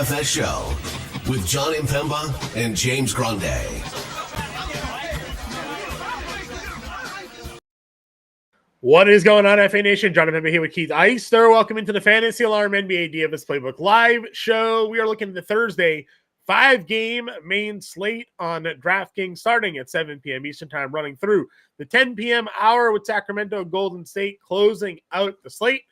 DFS show with John Impemba and James Grande. What is going on, FA Nation? John Impemba here with Keith Eister. Welcome into the Fantasy Alarm NBA DFS Playbook live show. We are looking at the Thursday 5-game main slate on DraftKings starting at 7 p.m. Eastern Time, running through the 10 p.m. hour with Sacramento Golden State closing out the slate.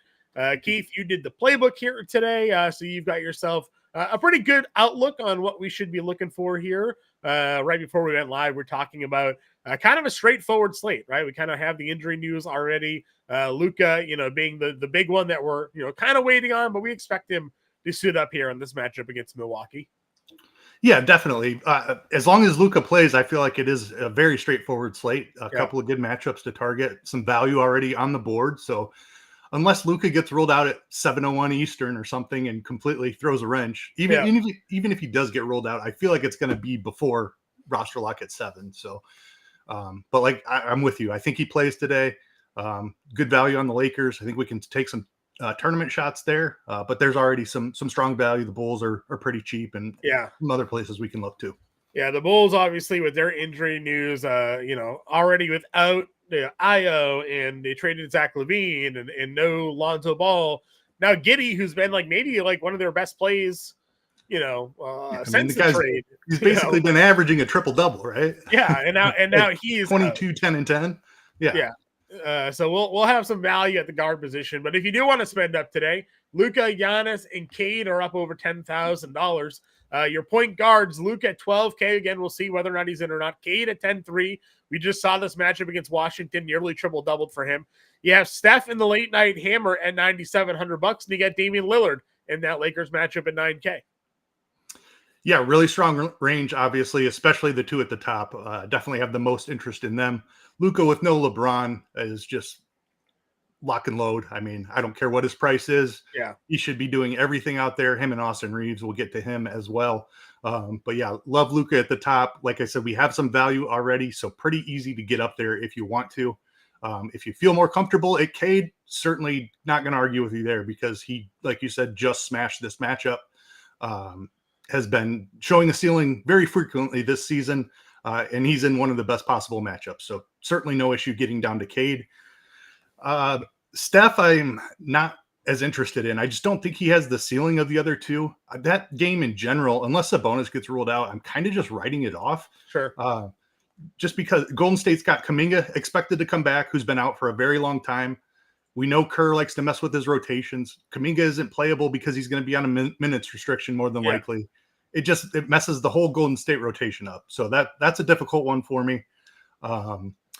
Keith, you did the playbook here today, so you've got yourself a pretty good outlook on what we should be looking for here. Right before we went live, we're talking about kind of a straightforward slate, right? We kind of have the injury news already. Luka, being the big one that we're, kind of waiting on, but we expect him to suit up here in this matchup against Milwaukee. Yeah, definitely. As long as Luka plays, I feel like it is a very straightforward slate. A couple of good matchups to target, some value already on the board. So unless Luka gets rolled out at 7:01 Eastern or something and completely throws a wrench, even if he does get rolled out, I feel like it's going to be before roster lock at 7. So, but like I'm with you. I think he plays today. Good value on the Lakers. I think we can take some tournament shots there, but there's already some strong value. The Bulls are pretty cheap, and some other places we can look to. Yeah, the Bulls obviously with their injury news, already without Io, and they traded Zach LaVine and no Lonzo Ball. Now Giddey, who's been maybe one of their best plays, since the trade. He's basically been averaging a triple double, right? Yeah, and now he's 22, 10, and 10. Yeah. So we'll have some value at the guard position, but if you do want to spend up today, Luka, Giannis, and Cade are up over $10,000. Your point guards, Luka at $12K. Again, we'll see whether or not he's in or not. Cade at $10,300. We just saw this matchup against Washington, nearly triple doubled for him. You have Steph in the late night hammer at $9,700, and you got Damian Lillard in that Lakers matchup at $9K. Yeah, really strong range, obviously, especially the two at the top. Definitely have the most interest in them. Luka with no LeBron is just lock and load. I mean, I don't care what his price is. Yeah, he should be doing everything out there. Him and Austin Reeves, we'll get to him as well. But yeah, love Luka at the top. Like I said, we have some value already, so pretty easy to get up there if you want to. If you feel more comfortable at Cade, certainly not going to argue with you there, because he, like you said, just smashed this matchup. Has been showing a ceiling very frequently this season, and he's in one of the best possible matchups. So certainly no issue getting down to Cade. Steph, I'm not as interested in. I just don't think he has the ceiling of the other two. That game in general, unless Sabonis gets ruled out, I'm kind of just writing it off. Sure. Just because Golden State's got Kuminga expected to come back, who's been out for a very long time. We know Kerr likes to mess with his rotations. Kuminga isn't playable because he's going to be on a minutes restriction more than likely. It messes the whole Golden State rotation up. So that's a difficult one for me.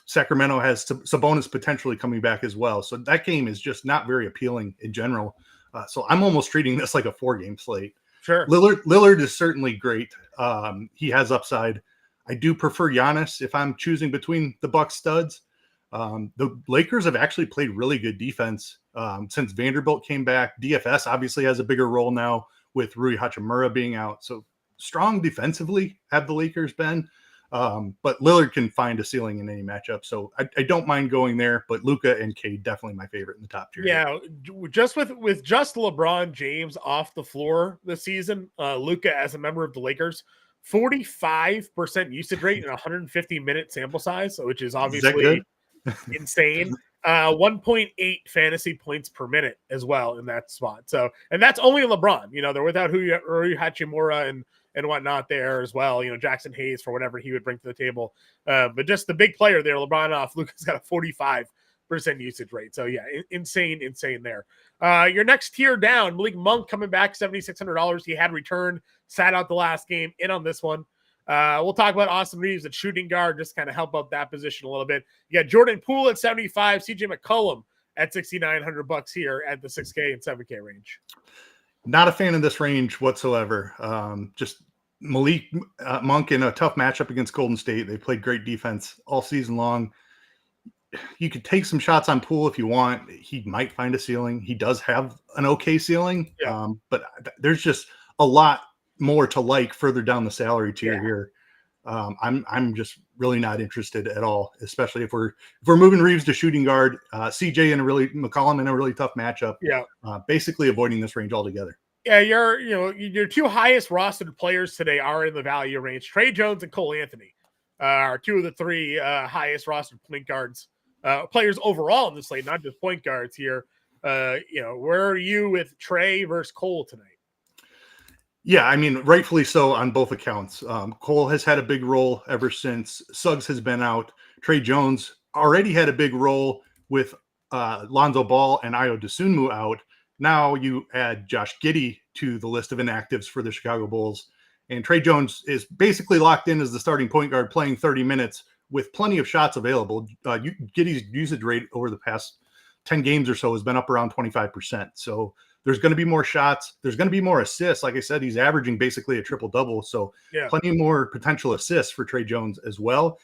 Sacramento has Sabonis potentially coming back as well. So that game is just not very appealing in general. So I'm almost treating this like a 4-game slate. Sure. Lillard is certainly great. He has upside. I do prefer Giannis if I'm choosing between the Bucks studs. The Lakers have actually played really good defense since Vanderbilt came back. DFS obviously has a bigger role now with Rui Hachimura being out. So strong defensively have the Lakers been. But Lillard can find a ceiling in any matchup. So I don't mind going there, but Luka and Cade definitely my favorite in the top tier. Yeah, just with just LeBron James off the floor this season, Luka as a member of the Lakers, 45% usage rate in a 150-minute sample size, which is obviously insane. 1.8 fantasy points per minute as well in that spot. So, and that's only LeBron. They're without Rui Hachimura and whatnot there as well. Jackson Hayes for whatever he would bring to the table. But just the big player there, LeBron off, Luka's got a 45% usage rate. So yeah, insane there. Your next tier down, Malik Monk coming back, $7,600. He had returned, sat out the last game, in on this one. We'll talk about Austin Reeves at shooting guard, just kind of help out that position a little bit. You got Jordan Poole at 75, CJ McCollum at $6,900 here at the 6K and 7K range. Not a fan of this range whatsoever. Just Malik Monk in a tough matchup against Golden State. They played great defense all season long. You could take some shots on Poole if you want. He might find a ceiling. He does have an okay ceiling, but there's just a lot more to like further down the salary tier here. I'm just really not interested at all, especially if we're moving Reeves to shooting guard, CJ McCollum in a really tough matchup. Yeah. Basically avoiding this range altogether. Yeah, your two highest rostered players today are in the value range. Trey Jones and Cole Anthony are two of the three highest rostered point guards players overall in the slate, not just point guards here. Where are you with Trey versus Cole tonight? Yeah, I mean, rightfully so on both accounts. Cole has had a big role ever since Suggs has been out. Trey Jones already had a big role with Lonzo Ball and Ayo Dosunmu out. Now you add Josh Giddey to the list of inactives for the Chicago Bulls. And Trey Jones is basically locked in as the starting point guard playing 30 minutes with plenty of shots available. Giddey's usage rate over the past 10 games or so has been up around 25%. So there's going to be more shots. There's going to be more assists. Like I said, he's averaging basically a triple-double. So plenty more potential assists for Trey Jones as well.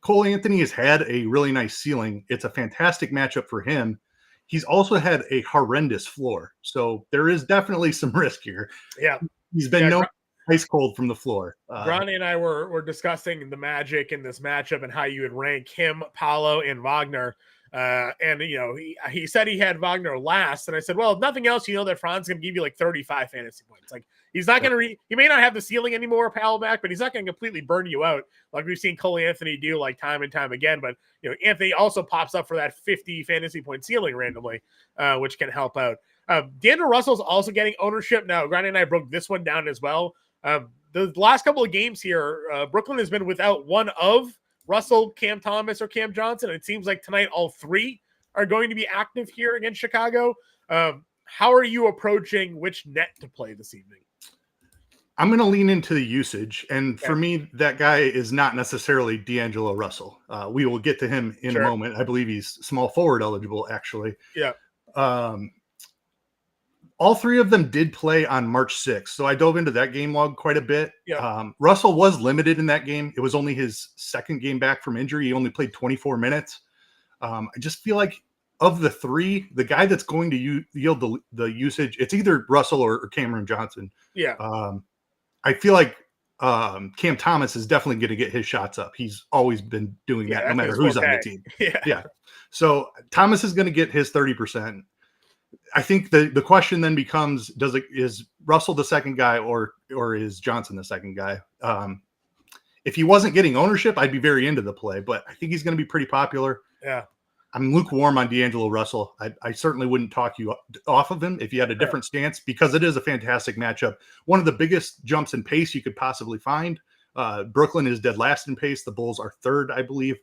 Cole Anthony has had a really nice ceiling. It's a fantastic matchup for him. He's also had a horrendous floor. So there is definitely some risk here. Yeah. He's been ice cold from the floor. Grani and I were discussing the magic in this matchup and how you would rank him, Paolo, and Wagner. And he said he had Wagner last, and I said, well, if nothing else, that Franz going to give you like 35 fantasy points. Like he's not going to he may not have the ceiling anymore, Paolo back, but he's not going to completely burn you out like we've seen Cole Anthony do like time and time again. But Anthony also pops up for that 50 fantasy point ceiling randomly, which can help out. D'Angelo Russell's also getting ownership now. Grani and I broke this one down as well. The last couple of games here, Brooklyn has been without one of Russell, Cam Thomas, or Cam Johnson. It seems like tonight all three are going to be active here against Chicago. How are you approaching which net to play this evening? I'm going to lean into the usage. And for me, that guy is not necessarily D'Angelo Russell. We will get to him in a moment. I believe he's small forward eligible, actually. Yeah. All three of them did play on March 6th. So I dove into that game log quite a bit. Yeah. Russell was limited in that game. It was only his second game back from injury. He only played 24 minutes. I just feel like of the three, the guy that's going to yield the usage, it's either Russell or Cameron Johnson. Yeah. I feel like Cam Thomas is definitely going to get his shots up. He's always been doing that no matter who's on the team. Yeah. So Thomas is going to get his 30%. I think the question then becomes, is Russell the second guy or is Johnson the second guy? If he wasn't getting ownership, I'd be very into the play, but I think he's going to be pretty popular. Yeah. I'm lukewarm on D'Angelo Russell. I certainly wouldn't talk you off of him if you had a different stance, because it is a fantastic matchup. One of the biggest jumps in pace you could possibly find. Brooklyn is dead last in pace. The Bulls are third, I believe.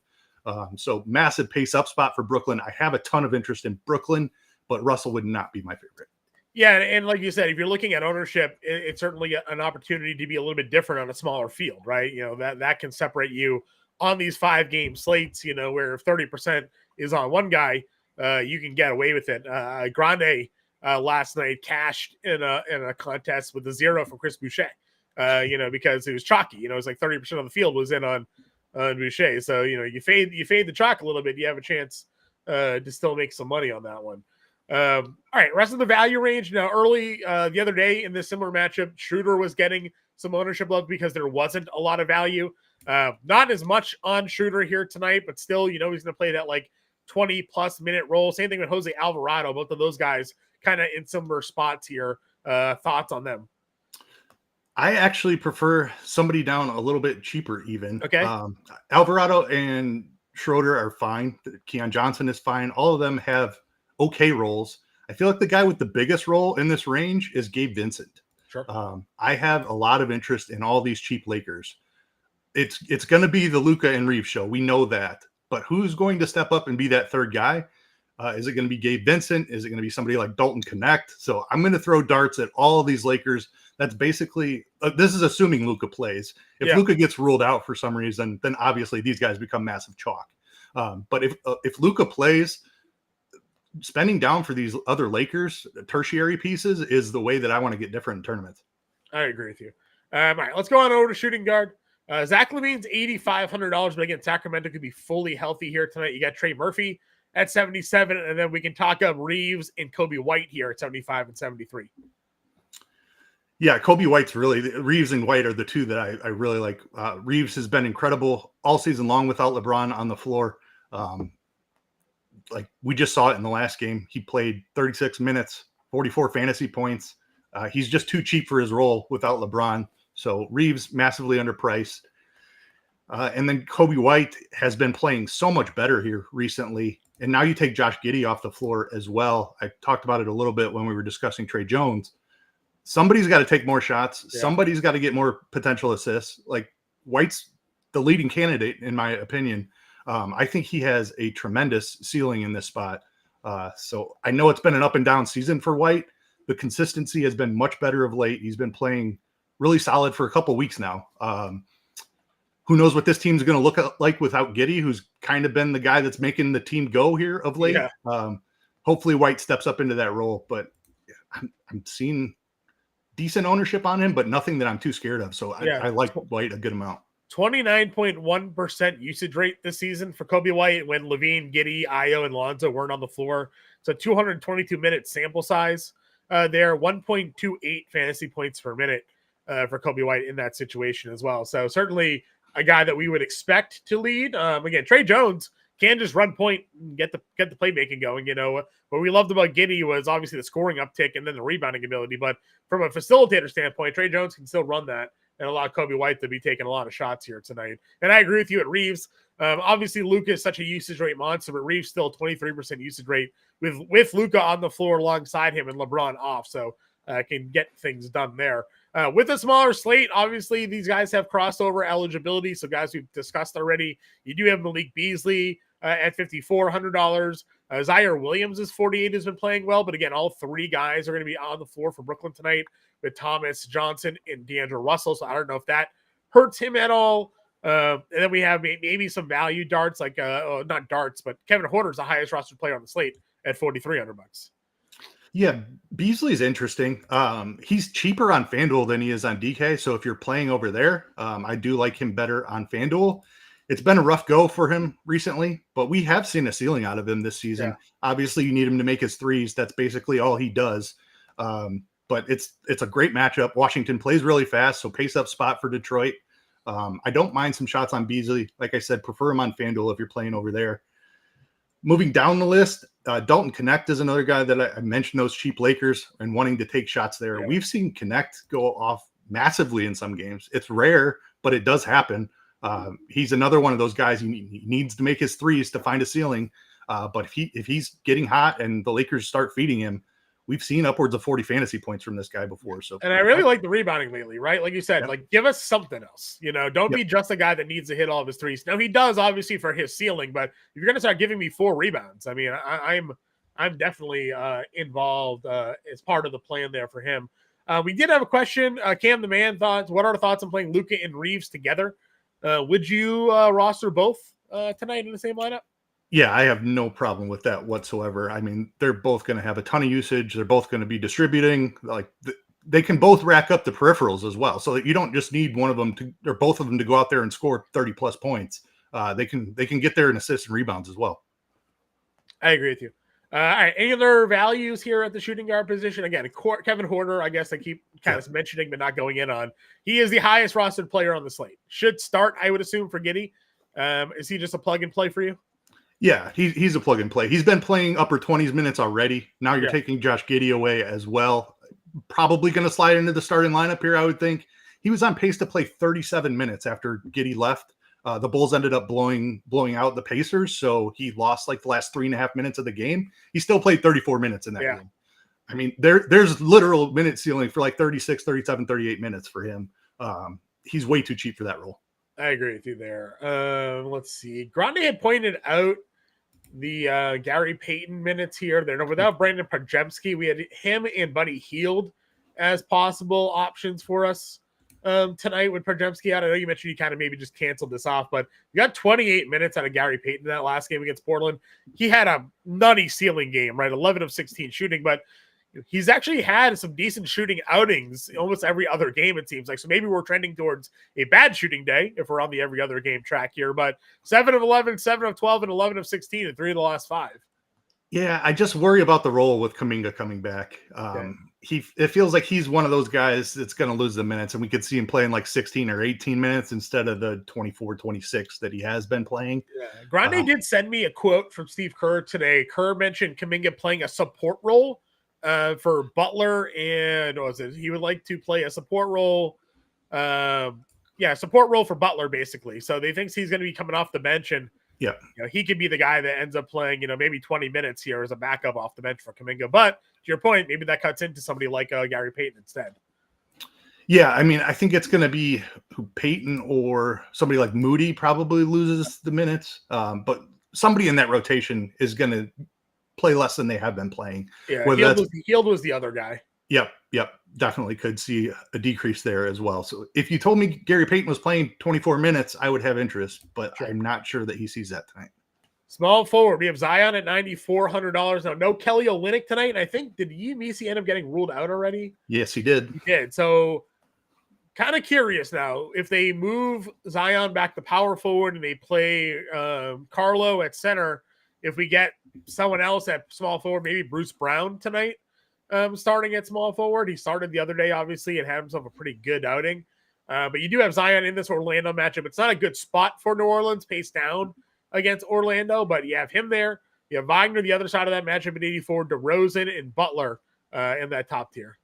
So massive pace up spot for Brooklyn. I have a ton of interest in Brooklyn, but Russell would not be my favorite. Yeah, and like you said, if you're looking at ownership, it's certainly an opportunity to be a little bit different on a smaller field, right? That can separate you on these 5-game slates, where if 30% is on one guy, you can get away with it. Grande last night cashed in a contest with a 0 from Chris Boucher, because it was chalky. It was like 30% of the field was in on Boucher. So, you fade the chalk a little bit, you have a chance to still make some money on that one. All right, rest of the value range. Now, early the other day in this similar matchup, Schroeder was getting some ownership love because there wasn't a lot of value. Not as much on Schroeder here tonight, but still, he's going to play that like 20-plus minute role. Same thing with Jose Alvarado. Both of those guys kind of in similar spots here. Thoughts on them? I actually prefer somebody down a little bit cheaper even. Okay. Alvarado and Schroeder are fine. Keon Johnson is fine. All of them have okay roles. I feel like the guy with the biggest role in this range is Gabe Vincent. Sure. I have a lot of interest in all these cheap Lakers. It's going to be the Luka and Reeves show. We know that. But who's going to step up and be that third guy? Is it going to be Gabe Vincent? Is it going to be somebody like Dalton Connect? So I'm going to throw darts at all of these Lakers. That's basically this is assuming Luka plays. If Luka gets ruled out for some reason, then obviously these guys become massive chalk. But if Luka plays, spending down for these other Lakers tertiary pieces is the way that I want to get different in tournaments. I agree with you. All right, let's go on over to shooting guard. Zach LaVine's $8,500, but again, Sacramento could be fully healthy here tonight. You got Trey Murphy at 77, and then we can talk up Reeves and Kobe White here at 75 and 73. Yeah, Kobe White's Reeves and White are the two that I really like. Reeves has been incredible all season long without LeBron on the floor. Like we just saw it in the last game. He played 36 minutes, 44 fantasy points. He's just too cheap for his role without LeBron. So Reeves massively underpriced. And then Kobe White has been playing so much better here recently. And now you take Josh Giddey off the floor as well. I talked about it a little bit when we were discussing Trey Jones. Somebody's got to take more shots. Yeah. Somebody's got to get more potential assists. Like White's the leading candidate, in my opinion. I think he has a tremendous ceiling in this spot. So I know it's been an up and down season for White. The consistency has been much better of late. He's been playing really solid for a couple weeks now. Who knows what this team's going to look like without Giddey, who's kind of been the guy that's making the team go here of late. Yeah. Hopefully White steps up into that role, but I'm seeing decent ownership on him, but nothing that I'm too scared of. So I like White a good amount. 29.1% usage rate this season for Kobe White when Levine, Giddey, Ayo, and Lonzo weren't on the floor. It's a 222-minute sample size there, 1.28 fantasy points per minute for Kobe White in that situation as well. So certainly a guy that we would expect to lead. Again, Trey Jones can just run point and get the playmaking going. You know, what we loved about Giddey was obviously the scoring uptick and then the rebounding ability. But from a facilitator standpoint, Trey Jones can still run that and allow Kobe White to be taking a lot of shots here tonight. And I agree with you at Reeves. Obviously, Luka is such a usage rate monster, but Reeves still 23% usage rate with Luka on the floor alongside him and LeBron off. So can get things done there. With a smaller slate, obviously, these guys have crossover eligibility. So guys we've discussed already, you do have Malik Beasley at $5,400. Zaire Williams is 48, has been playing well. But again, all three guys are going to be on the floor for Brooklyn tonight with Thomas Johnson and D'Angelo Russell. So I don't know if that hurts him at all. And then we have maybe some value darts, like not darts, but Kevin Huerter's the highest roster player on the slate at $4,300. Yeah, Beasley's interesting. He's cheaper on FanDuel than he is on DK. So if you're playing over there, I do like him better on FanDuel. It's been a rough go for him recently, but we have seen a ceiling out of him this season. Yeah. Obviously, you need him to make his threes. That's basically all he does. But it's a great matchup. Washington plays really fast, so pace up spot for Detroit. I don't mind some shots on Beasley. Like I said, prefer him on FanDuel if you're playing over there. Moving down the list, Dalton Connect is another guy that I mentioned, those cheap Lakers and wanting to take shots there. Yeah. We've seen Connect go off massively in some games. It's rare, but it does happen. He's another one of those guys. He needs to make his threes to find a ceiling. But if he's getting hot and the Lakers start feeding him, we've seen upwards of 40 fantasy points from this guy before. So, and I really like the rebounding lately, right? Like you said, like give us something else. You know, don't be just a guy that needs to hit all of his threes. Now he does obviously for his ceiling, but if you're going to start giving me 4 rebounds, I mean, I'm definitely involved as part of the plan there for him. We did have a question. Cam the Man thoughts. What are the thoughts on playing Luka and Reeves together? Would you roster both tonight in the same lineup? Yeah, I have no problem with that whatsoever. I mean, they're both going to have a ton of usage. They're both going to be distributing. Like they can both rack up the peripherals as well. So that you don't just need one of them or both of them to go out there and score 30 plus points. They can get there in assists and rebounds as well. I agree with you. All right, any other values here at the shooting guard position? Again, Kevin Huerter, I guess I keep kind of mentioning but not going in on. He is the highest rostered player on the slate. Should start, I would assume, for Giddey. Is he just a plug and play for you? Yeah, he's a plug and play. He's been playing upper 20s minutes already. Now you're taking Josh Giddey away as well. Probably going to slide into the starting lineup here, I would think. He was on pace to play 37 minutes after Giddey left. The Bulls ended up blowing out the Pacers, so he lost like the last 3.5 minutes of the game. He still played 34 minutes in that game. I mean, there's literal minute ceiling for like 36, 37, 38 minutes for him. He's way too cheap for that role. I agree with you there. Let's see. Grande had pointed out the Gary Payton minutes here. They're without Brandon Podziemski. We had him and Buddy Hield as possible options for us tonight with Podziemski out. I know you mentioned you kind of maybe just canceled this off, but you got 28 minutes out of Gary Payton in that last game against Portland. He had a nutty ceiling game, right? 11 of 16 shooting, but he's actually had some decent shooting outings almost every other game, it seems like. So maybe we're trending towards a bad shooting day if we're on the every other game track here. But 7 of 11, 7 of 12, and 11 of 16 in 3 of the last 5. Yeah, I just worry about the role with Kuminga coming back. It feels like he's one of those guys that's going to lose the minutes, and we could see him playing like 16 or 18 minutes instead of the 24, 26 that he has been playing. Yeah. Grande did send me a quote from Steve Kerr today. Kerr mentioned Kuminga playing a support role for Butler, and what was it? He would like to play a support role. Support role for Butler, basically. So they thinks he's going to be coming off the bench, and he could be the guy that ends up playing, maybe 20 minutes here as a backup off the bench for Kuminga. But to your point, maybe that cuts into somebody like Gary Payton instead. Yeah, I mean, I think it's going to be Payton or somebody like Moody probably loses the minutes, but somebody in that rotation is going to play less than they have been playing. Yeah, Hield was the other guy. Yep, definitely could see a decrease there as well. So if you told me Gary Payton was playing 24 minutes, I would have interest, but I'm not sure that he sees that tonight. Small forward, we have Zion at $9,400. Now, no Kelly Olynyk tonight. And I think, did Messi end up getting ruled out already? Yes, he did. He did. So kind of curious now if they move Zion back to power forward and they play Carlo at center, if we get someone else at small forward, maybe Bruce Brown tonight starting at small forward. He started the other day, obviously, and had himself a pretty good outing. But you do have Zion in this Orlando matchup. It's not a good spot for New Orleans, pace down against Orlando, but you have him there. You have Wagner the other side of that matchup at 84, DeRozan and Butler in that top tier.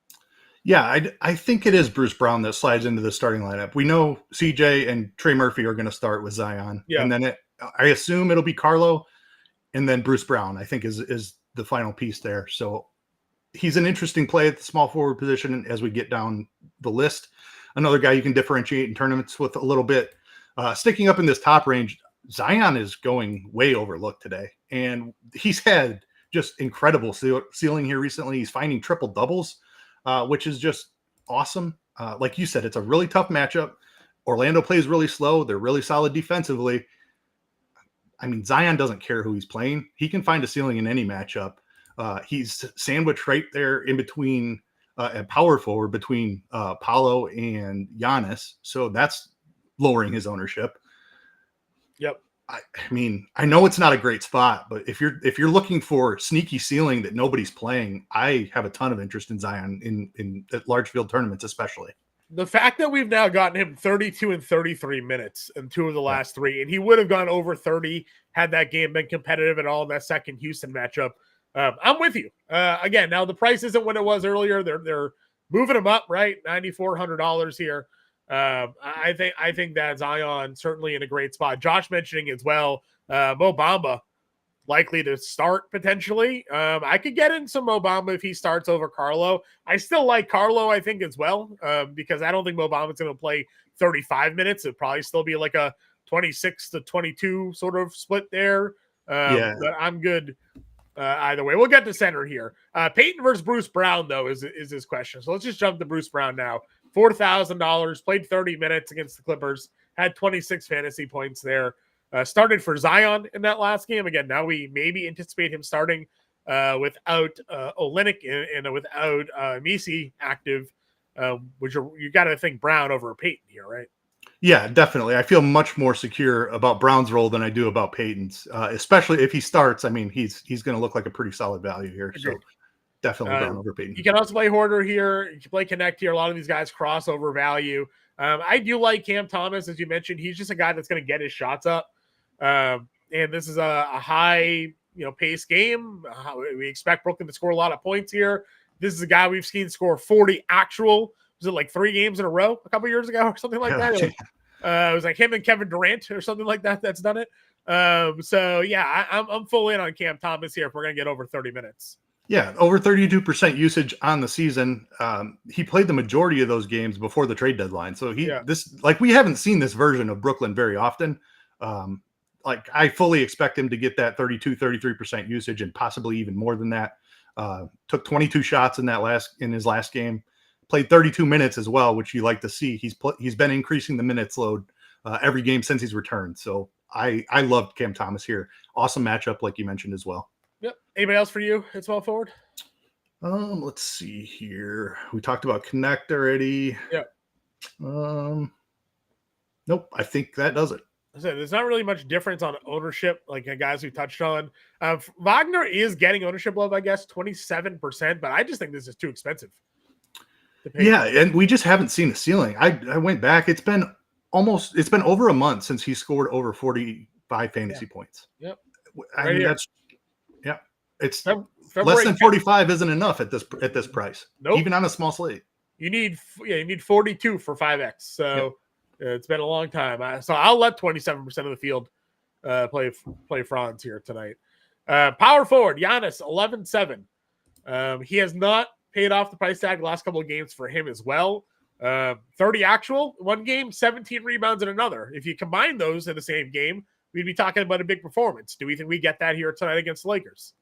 Yeah, I think it is Bruce Brown that slides into the starting lineup. We know CJ and Trey Murphy are going to start with Zion. Yeah. And then I assume it'll be Carlo and then Bruce Brown, I think, is the final piece there. So he's an interesting play at the small forward position as we get down the list. Another guy you can differentiate in tournaments with a little bit. Sticking up in this top range, Zion is going way overlooked today. And he's had just incredible ceiling here recently. He's finding triple doubles. Which is just awesome. Like you said, it's a really tough matchup. Orlando plays really slow. They're really solid defensively. I mean, Zion doesn't care who he's playing. He can find a ceiling in any matchup. He's sandwiched right there in between at power forward between Paolo and Giannis. So that's lowering his ownership. Yep. I mean, I know it's not a great spot, but if you're looking for sneaky ceiling that nobody's playing, I have a ton of interest in Zion in large field tournaments, especially. The fact that we've now gotten him 32 and 33 minutes in two of the last three, and he would have gone over 30 had that game been competitive at all in that second Houston matchup. I'm with you. Again, now the price isn't what it was earlier. They're moving him up, right? $9,400 here. I think that Zion certainly in a great spot. Josh mentioning as well, Mo Bamba likely to start potentially. I could get in some Mo Bamba if he starts over Carlo. I still like Carlo, I think, as well, because I don't think Mo Bamba's going to play 35 minutes. It'd probably still be like a 26 to 22 sort of split there. But I'm good either way. We'll get to center here. Peyton versus Bruce Brown, though, is his question. So let's just jump to Bruce Brown now. $4,000, played 30 minutes against the Clippers, had 26 fantasy points there. Started for Zion in that last game. Again, now we maybe anticipate him starting without Olynyk and without Messi active, which you got to think Brown over Peyton here, right? Yeah, definitely. I feel much more secure about Brown's role than I do about Peyton's, especially if he starts. I mean, he's going to look like a pretty solid value here. Agreed. So definitely Brown over Peyton. You can also play Hoarder here. You can play Connect here. A lot of these guys cross over value. I do like Cam Thomas, as you mentioned. He's just a guy that's going to get his shots up. And this is a high, pace game. We expect Brooklyn to score a lot of points here. This is a guy we've seen score 40 actual. Was it like 3 games in a row a couple years ago or something like that? It was like him and Kevin Durant or something like that. That's done it. So yeah, I'm full in on Cam Thomas here if we're going to get over 30 minutes. Yeah, over 32% usage on the season. He played the majority of those games before the trade deadline. So we haven't seen this version of Brooklyn very often. I fully expect him to get that 33% usage and possibly even more than that. Took 22 shots in his last game. Played 32 minutes as well, which you like to see. He's been increasing the minutes load every game since he's returned. So I loved Cam Thomas here. Awesome matchup, like you mentioned as well. Yep. Anybody else for you at small forward? Let's see here. We talked about Connect already. Yep. Nope. I think that does it. There's not really much difference on ownership, like the guys we touched on. Wagner is getting ownership love, I guess, 27%, but I just think this is too expensive. Yeah, and we just haven't seen a ceiling. I went back. It's been over a month since he scored over 45 fantasy points. Yep. I mean, that's it's less than 45 isn't enough at this price. Nope. Even on a small slate. You need 42 for 5x. So it's been a long time. So I'll let 27% of the field play Franz here tonight. Power forward, Giannis, 11-7. He has not paid off the price tag the last couple of games for him as well. 30 actual, one game, 17 rebounds in another. If you combine those in the same game, we'd be talking about a big performance. Do we think we get that here tonight against the Lakers?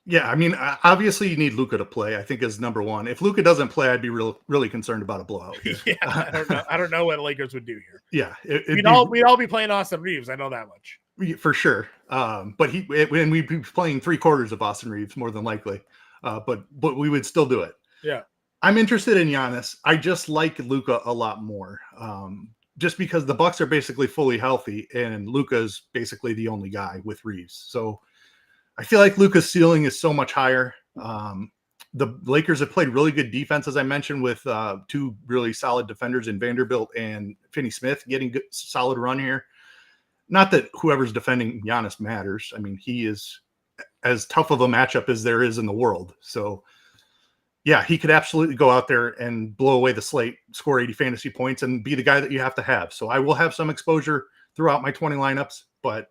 Yeah, I mean, obviously you need Luka to play, I think, is number one. If Luka doesn't play, I'd be really concerned about a blowout here. Yeah, I don't know what the Lakers would do here. Yeah. We'd all be playing Austin Reeves. I know that much. For sure. But when we'd be playing 3/4 of Austin Reeves, more than likely. But we would still do it. Yeah. I'm interested in Giannis. I just like Luka a lot more. Just because the Bucks are basically fully healthy and Luka's basically the only guy with Reeves. So I feel like Luka's ceiling is so much higher. The Lakers have played really good defense, as I mentioned, with two really solid defenders in Vanderbilt and Finney-Smith getting good, solid run here. Not that whoever's defending Giannis matters. I mean, he is as tough of a matchup as there is in the world. So, yeah, he could absolutely go out there and blow away the slate, score 80 fantasy points, and be the guy that you have to have. So I will have some exposure throughout my 20 lineups, but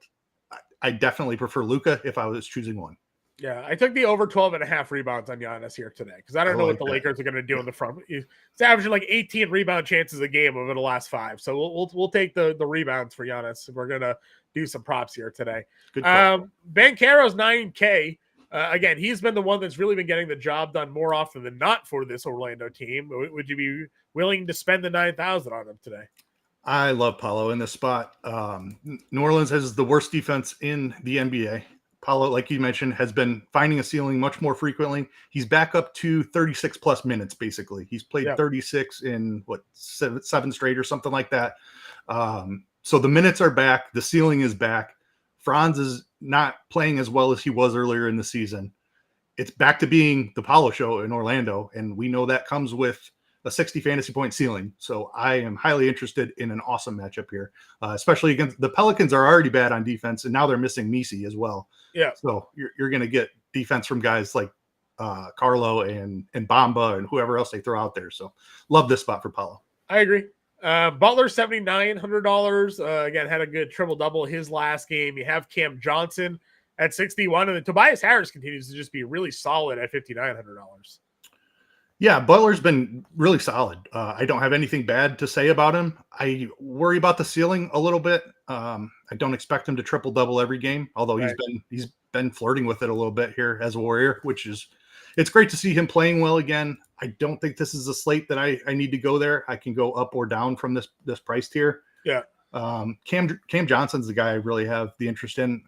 I definitely prefer Luka if I was choosing one. Yeah, I took the over 12.5 rebounds on Giannis here today because I don't know what the Lakers are going to do in the front. It's averaging like 18 rebound chances a game over the last 5. So we'll take the rebounds for Giannis. We're going to do some props here today. Banchero's 9K. Again, he's been the one that's really been getting the job done more often than not for this Orlando team. Would you be willing to spend the $9,000 on him today? I love Paolo in this spot. New Orleans has the worst defense in the NBA. Paolo, like you mentioned, has been finding a ceiling much more frequently. He's back up to 36 plus minutes, basically. He's played 36 in seven straight or something like that. So the minutes are back. The ceiling is back. Franz is not playing as well as he was earlier in the season. It's back to being the Paolo show in Orlando, and we know that comes with a 60 fantasy point ceiling. So I am highly interested in an awesome matchup here, especially against the Pelicans are already bad on defense, and now they're missing Nisi as well. Yeah. So you're going to get defense from guys like Carlo and Bamba and whoever else they throw out there. So love this spot for Paolo. I agree. Butler, $7,900. Again, had a good triple-double his last game. You have Cam Johnson at 61, and then Tobias Harris continues to just be really solid at $5,900. Yeah, Butler's been really solid. I don't have anything bad to say about him. I worry about the ceiling a little bit. I don't expect him to triple-double every game, although he's been flirting with it a little bit here as a Warrior, it's great to see him playing well again. I don't think this is a slate that I need to go there. I can go up or down from this price tier. Yeah. Cam Johnson's the guy I really have the interest in.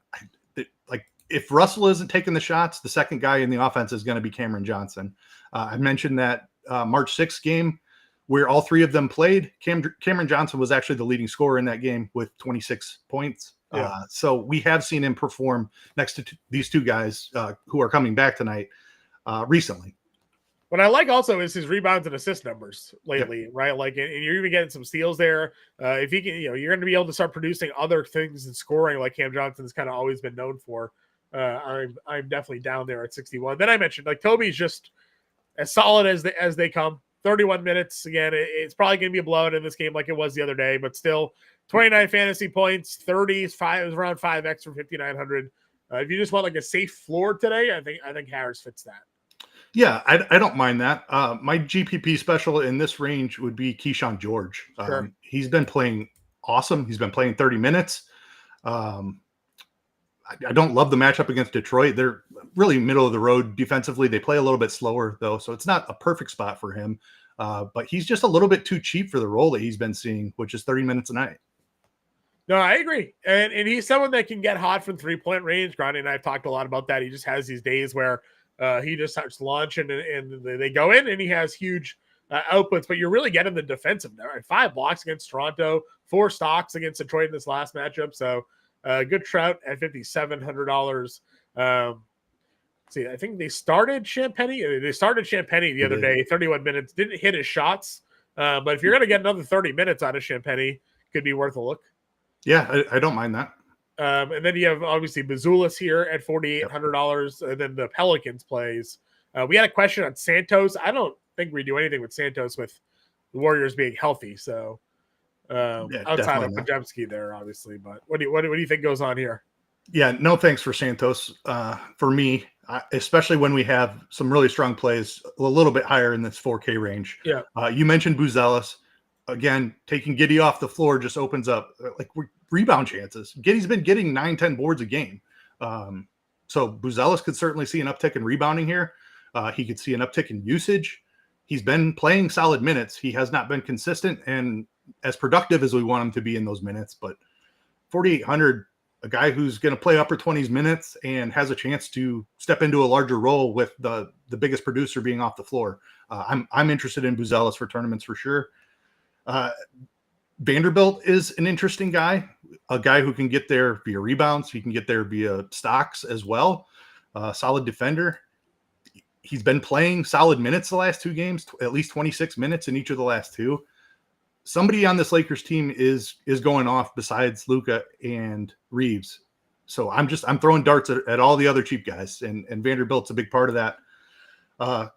If Russell isn't taking the shots, the second guy in the offense is going to be Cameron Johnson. I mentioned that March 6th game where all three of them played. Cameron Johnson was actually the leading scorer in that game with 26 points. Yeah. So we have seen him perform next to these two guys who are coming back tonight recently. What I like also is his rebounds and assist numbers lately, right? Like, and you're even getting some steals there. If he can, you're going to be able to start producing other things and scoring like Cam Johnson's kind of always been known for. I'm definitely down there at 61. Then I mentioned like Toby's just as solid as they come. 31 minutes again. It's probably going to be a blowout in this game like it was the other day, but still 29 fantasy points, 30 is around 5x for 5,900. If you just want like a safe floor today, I think Harris fits that. Yeah, I don't mind that. My GPP special in this range would be Keyshawn George. Sure. He's been playing awesome. He's been playing 30 minutes. I don't love the matchup against Detroit. They're really middle of the road defensively. They play a little bit slower, though, so it's not a perfect spot for him. But he's just a little bit too cheap for the role that he's been seeing, which is 30 minutes a night. No, I agree. And he's someone that can get hot from three-point range. Grande and I have talked a lot about that. He just has these days where he just starts launching and they go in and he has huge outputs, but you're really getting the defensive there. Right? 5 blocks against Toronto, 4 stocks against Detroit in this last matchup. So good Trout at $5,700. See, I think they started Champagny. They started Champagny the other day, 31 minutes, didn't hit his shots. But if you're going to get another 30 minutes out of Champagny, could be worth a look. Yeah, I don't mind that. And then you have obviously Bazulis here at $4,800, and then the Pelicans plays. We had a question on Santos. I don't think we do anything with Santos with the Warriors being healthy. So outside of Podziemski there, obviously. But what do you think goes on here? Yeah, no thanks for Santos. For me, especially when we have some really strong plays a little bit higher in this 4K range. Yeah. You mentioned Buzelis. Again, taking Giddy off the floor just opens up rebound chances. Giddy's been getting 9-10 boards a game. So Buzelis could certainly see an uptick in rebounding here. He could see an uptick in usage. He's been playing solid minutes. He has not been consistent and as productive as we want him to be in those minutes. But 4,800, a guy who's going to play upper 20s minutes and has a chance to step into a larger role with the biggest producer being off the floor. I'm interested in Buzelis for tournaments for sure. Vanderbilt is an interesting guy, a guy who can get there via rebounds. He can get there via stocks as well. Solid defender. He's been playing solid minutes the last 2 games, at least 26 minutes in each of the last 2. Somebody on this Lakers team is going off besides Luka and Reeves. So I'm throwing darts at all the other cheap guys, and Vanderbilt's a big part of that.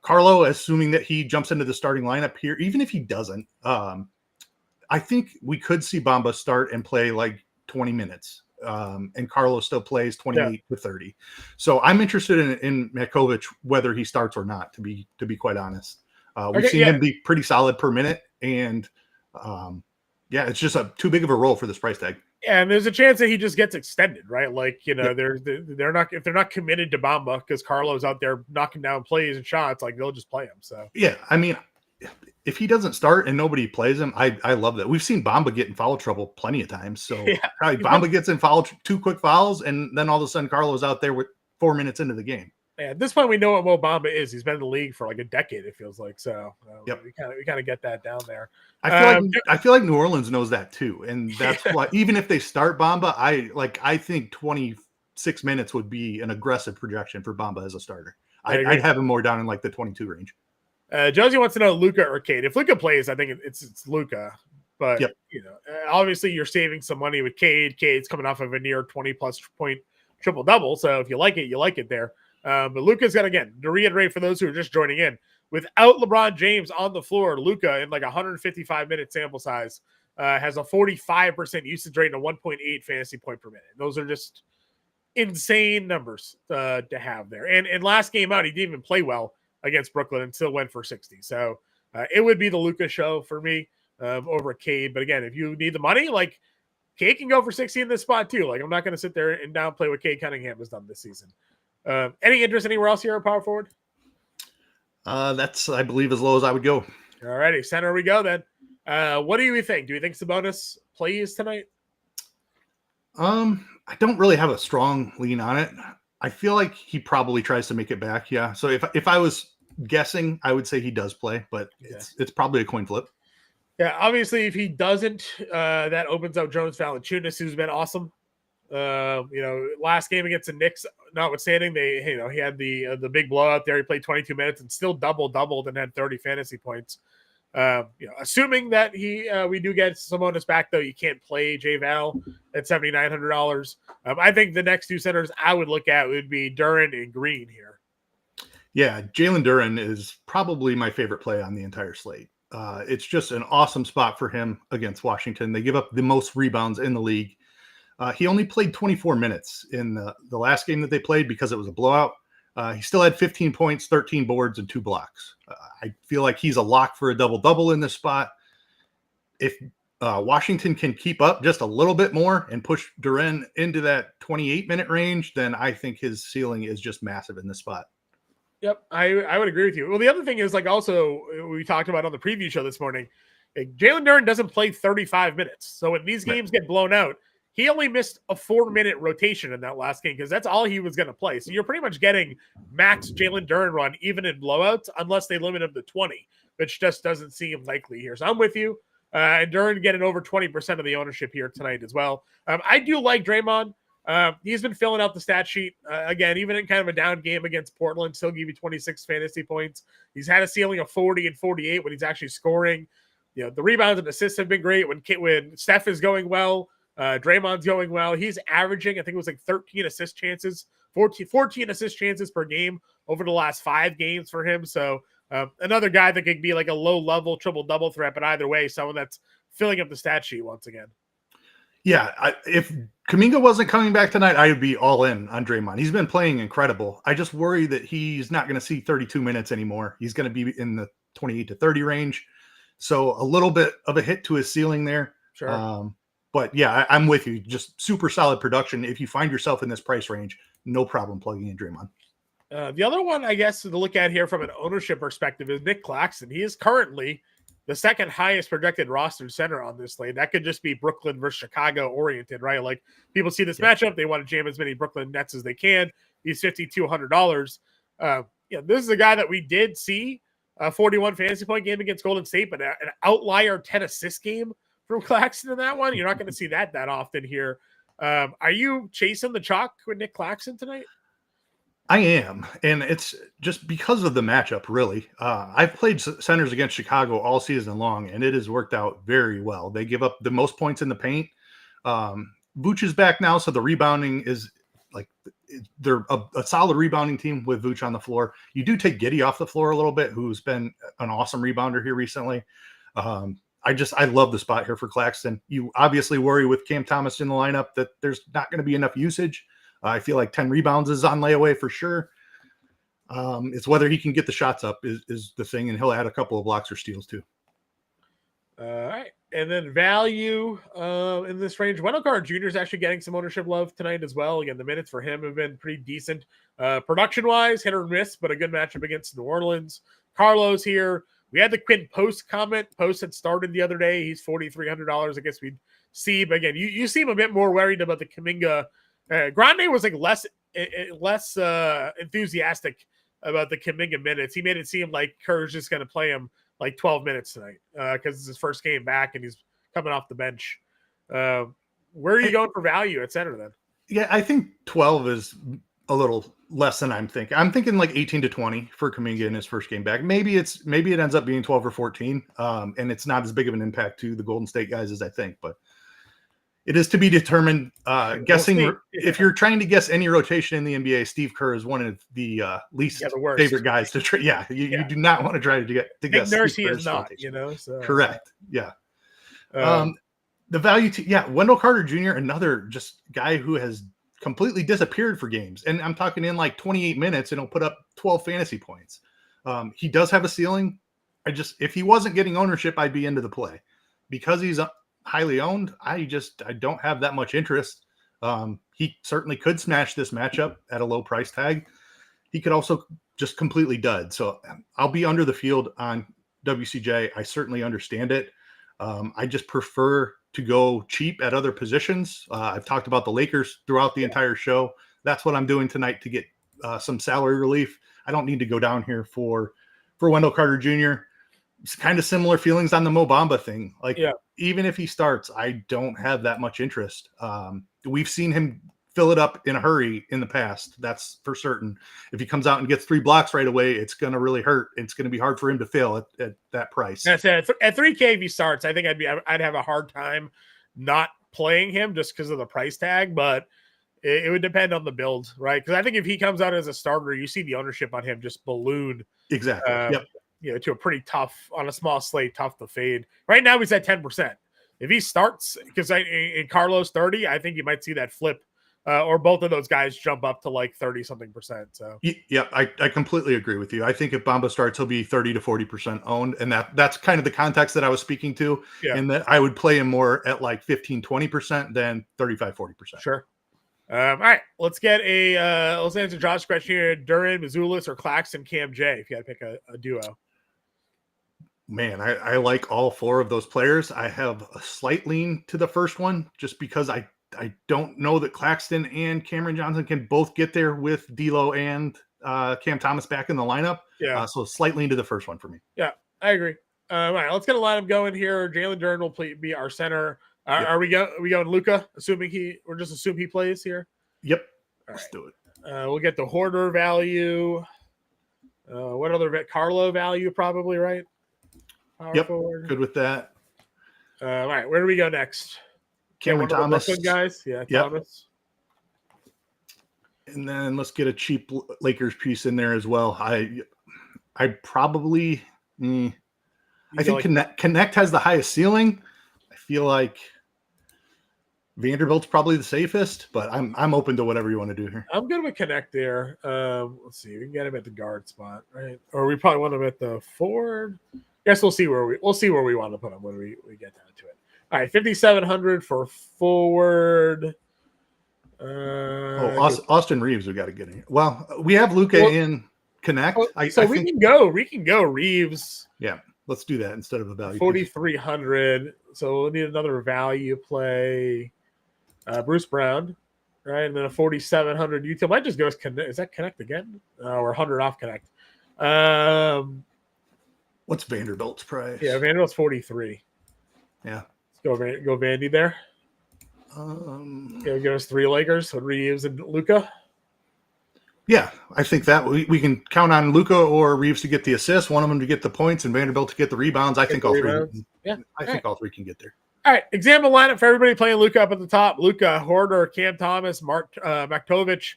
Carlo, assuming that he jumps into the starting lineup here, even if he doesn't, I think we could see Bamba start and play like 20 minutes. And Carlo still plays 28 to 30. So I'm interested in Matkovic, whether he starts or not, to be quite honest. We've seen him be pretty solid per minute, and it's just too big of a role for this price tag. Yeah, and there's a chance that he just gets extended, right? Like, they're not, if they're not committed to Bamba because Carlo's out there knocking down plays and shots, like they'll just play him. So yeah, I mean, if he doesn't start and nobody plays him, I love that. We've seen Bamba get in foul trouble plenty of times. So probably Bamba gets in foul, 2 quick fouls, and then all of a sudden Carlo's out there with 4 minutes into the game. Yeah, at this point, we know what Mo Bamba is. He's been in the league for like a decade, it feels like. So we kind of get that down there. I feel like New Orleans knows that too, and that's why even if they start Bamba, I think 26 minutes would be an aggressive projection for Bamba as a starter. I'd have him more down in like the 22 range. Josie wants to know Luka or Cade. If Luka plays, I think it's Luka. But obviously you're saving some money with Cade. Cade's coming off of a near 20+ point triple double. So if you like it there. But Luka's got, again, to reiterate for those who are just joining in, without LeBron James on the floor, Luka in like 155-minute sample size has a 45% usage rate and a 1.8 fantasy point per minute. Those are just insane numbers to have there. And last game out, he didn't even play well against Brooklyn and still went for 60. So it would be the Luka show for me over Cade. But again, if you need the money, like Cade can go for 60 in this spot too. Like I'm not going to sit there and downplay what Cade Cunningham has done this season. Any interest anywhere else here at power forward? That's, I believe, as low as I would go. All righty, center we go then. What do you think? Do you think Sabonis plays tonight? I don't really have a strong lean on it. I feel like he probably tries to make it back. Yeah. So if I was guessing, I would say he does play, but it's probably a coin flip. Yeah. Obviously, if he doesn't, that opens up Jonas Valanciunas, who's been awesome. Last game against the Knicks, notwithstanding, he had the big blowout there. He played 22 minutes and still doubled and had 30 fantasy points. Assuming that we do get Sabonis back, though, you can't play J Val at $7,900. I think the next 2 centers I would look at would be Duren and Green here. Yeah, Jalen Duren is probably my favorite play on the entire slate. It's just an awesome spot for him against Washington. They give up the most rebounds in the league. He only played 24 minutes in the last game that they played because it was a blowout. He still had 15 points, 13 boards, and 2 blocks. I feel like he's a lock for a double-double in this spot. If Washington can keep up just a little bit more and push Duren into that 28-minute range, then I think his ceiling is just massive in this spot. Yep, I would agree with you. Well, the other thing is, like, also we talked about on the preview show this morning, Jalen Duren doesn't play 35 minutes. So when these games get blown out, he only missed a 4-minute rotation in that last game because that's all he was going to play. So you're pretty much getting max Jalen Duren run even in blowouts unless they limit him to 20, which just doesn't seem likely here. So I'm with you. And Duren getting over 20% of the ownership here tonight as well. I do like Draymond. He's been filling out the stat sheet. Again, even in kind of a down game against Portland, still give you 26 fantasy points. He's had a ceiling of 40 and 48 when he's actually scoring. The rebounds and assists have been great when Steph is going well. Draymond's going well. He's averaging, I think it was like 13 assist chances, 14 assist chances per game over the last 5 games for him. So another guy that could be like a low-level triple-double threat, but either way, someone that's filling up the stat sheet once again. Yeah, if Kuminga wasn't coming back tonight, I would be all in on Draymond. He's been playing incredible. I just worry that he's not going to see 32 minutes anymore. He's going to be in the 28 to 30 range. So a little bit of a hit to his ceiling there. Sure. But yeah, I'm with you. Just super solid production. If you find yourself in this price range, no problem plugging in Draymond. The other one, I guess, to look at here from an ownership perspective is Nick Claxton. He is currently the second highest projected roster center on this slate. That could just be Brooklyn versus Chicago oriented, right? Like people see this matchup, they want to jam as many Brooklyn Nets as they can. He's $5,200. This is a guy that we did see a 41 fantasy point game against Golden State, but an outlier 10 assist game from Claxton in that one. You're not going to see that often here. Are you chasing the chalk with Nick Claxton tonight? I am, and it's just because of the matchup, really. I've played centers against Chicago all season long, and it has worked out very well. They give up the most points in the paint. Vooch is back now, so the rebounding is like they're a solid rebounding team with Vooch on the floor. You do take Giddey off the floor a little bit, who's been an awesome rebounder here recently. I love the spot here for Claxton. You obviously worry with Cam Thomas in the lineup that there's not going to be enough usage. I feel like 10 rebounds is on layaway for sure. It's whether he can get the shots up is the thing, and he'll add a couple of blocks or steals too. All right. And then value in this range. Wendell Carter Jr. is actually getting some ownership love tonight as well. Again, the minutes for him have been pretty decent. Production-wise, hit or miss, but a good matchup against New Orleans. Carlos here. We had the Quinn Post comment. Post had started the other day. He's $4,300. I guess we'd see. But again, you seem a bit more worried about the Kuminga. Grande was like less enthusiastic about the Kuminga minutes. He made it seem like Kerr's just going to play him like 12 minutes tonight because it's his first game back and he's coming off the bench. Where are you going for value at center then? Yeah, I think 12 is a little less than I'm thinking. I'm thinking like 18 to 20 for Kuminga in his first game back. Maybe it ends up being 12 or 14, and it's not as big of an impact to the Golden State guys as I think, but it is to be determined. Guessing if you're trying to guess any rotation in the NBA, Steve Kerr is one of the least favorite guys to try. Yeah, you do not want to try to guess. Nurse, he is not. Rotation. So. Correct. Yeah. The value Wendell Carter Jr., another just guy who has completely disappeared for games, and I'm talking in like 28 minutes, and he'll put up 12 fantasy points. He does have a ceiling. If he wasn't getting ownership, I'd be into the play because he's highly owned. I don't have that much interest. He certainly could smash this matchup at a low price tag. He could also just completely dud. So I'll be under the field on WCJ. I certainly understand it. I just prefer to go cheap at other positions. I've talked about the Lakers throughout the entire show. That's what I'm doing tonight to get some salary relief. I don't need to go down here for Wendell Carter Jr. It's kind of similar feelings on the Mo Bamba thing. Even if he starts, I don't have that much interest. We've seen him fill it up in a hurry in the past. That's for certain. If he comes out and gets 3 blocks right away, it's going to really hurt. It's going to be hard for him to fail at that price. That's it. At 3K, if he starts, I think I'd have a hard time not playing him just because of the price tag, but it would depend on the build, right? Because I think if he comes out as a starter, you see the ownership on him just balloon. Exactly. Yep. To a pretty tough on a small slate, tough to fade. Right now he's at 10%. If he starts, because in Carlos 30, I think you might see that flip, or both of those guys jump up to like 30-something%. So yeah, I completely agree with you. I think if Bamba starts, he'll be 30 to 40% owned, and that's kind of the context that I was speaking to. Yeah. And that I would play him more at like 15-20% than 35-40%. Sure. All right, let's answer Josh's question here. Duran, Mazulis, or Claxton, Cam J. If you had to pick a duo. Man, I like all 4 of those players. I have a slight lean to the first one just because I don't know that Claxton and Cameron Johnson can both get there with D'Lo and Cam Thomas back in the lineup. Yeah. So slight lean to the first one for me. Yeah, I agree. All right, let's get a lineup going here. Jalen Duran will be our center. Yep. Are we going Luka? We're just assuming he plays here. Yep. Let's do it. We'll get the Hoarder value. What other Carlo value? Probably right. Power forward. Good with that. All right, where do we go next? Cameron one of the Thomas. Brooklyn guys. Yeah, Yep. Thomas. And then let's get a cheap Lakers piece in there as well. I probably I think Connect has the highest ceiling. I feel like Vanderbilt's probably the safest, but I'm open to whatever you want to do here. I'm good with Connect there. Let's see. We can get him at the guard spot, right? Or we probably want him at the forward. Guess we'll see where we want to put him when we get down to it. All right, 5,700 for forward. Austin Reeves we got to get in. Well, we have Luka in Connect. We can go Reeves. Yeah, let's do that instead of a value. 4,300. So we'll need another value play. Bruce Brown, right? And then a 4,700 UTIL. Might just go as Connect. Is that Connect again? Or 100 off Connect. What's Vanderbilt's price? Yeah, Vanderbilt's 43. Yeah. Let's go Vandy there. Give us 3 Lakers with Reeves and Luka. Yeah, I think that we can count on Luka or Reeves to get the assists, one of them to get the points, and Vanderbilt to get the rebounds. I think all three. Yeah, I think all three can get there. All right, example lineup for everybody playing Luka up at the top. Luka, Horder, Cam Thomas, Mark Maktovich,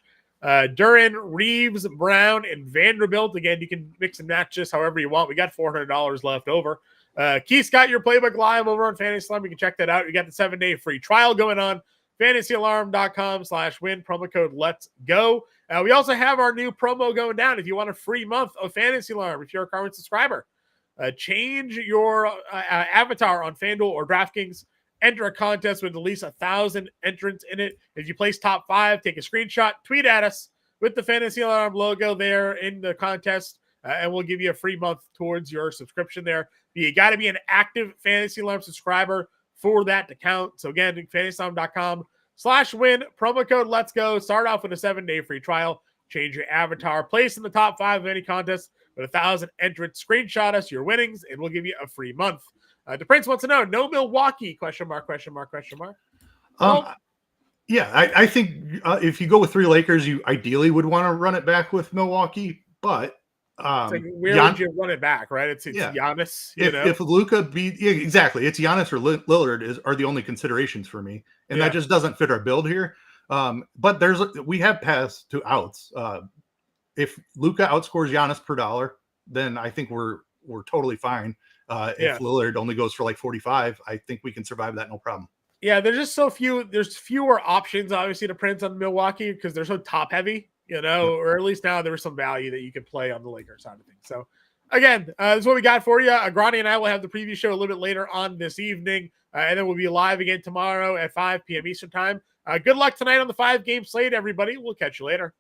Duran, Reeves, Brown, and Vanderbilt. Again, you can mix and match this however you want. We got $400 left over. Keith's got your playbook live over on Fantasy Alarm. You can check that out. You got the 7-day free trial going on. FantasyAlarm.com/win. Promo code Let's Go. We also have our new promo going down. If you want a free month of Fantasy Alarm, if you're a current subscriber, change your avatar on FanDuel or DraftKings. Enter a contest with at least 1,000 entrants in it. If you place top 5, take a screenshot, tweet at us with the Fantasy Alarm logo there in the contest, and we'll give you a free month towards your subscription there. You got to be an active Fantasy Alarm subscriber for that to count. So again, FantasyAlarm.com/win, promo code Let's Go. Start off with a 7-day free trial. Change your avatar. Place in the top 5 of any contest with 1,000 entrants. Screenshot us your winnings, and we'll give you a free month. The Prince wants to know, no Milwaukee, question mark. Yeah, I think if you go with 3 Lakers, you ideally would want to run it back with Milwaukee, but where would you run it back, right? It's Giannis. If Luka exactly, it's Giannis or Lillard are the only considerations for me, and that just doesn't fit our build here. But we have paths to outs. If Luka outscores Giannis per dollar, then I think we're totally fine. If Lillard only goes for like 45, I think we can survive that no problem. Yeah, there's just so few. There's fewer options, obviously, to print on Milwaukee because they're so top heavy, or at least now there was some value that you could play on the Lakers side of things. So, again, this is what we got for you. Grani and I will have the preview show a little bit later on this evening, and then we'll be live again tomorrow at 5 p.m. Eastern time. Good luck tonight on the 5-game slate, everybody. We'll catch you later.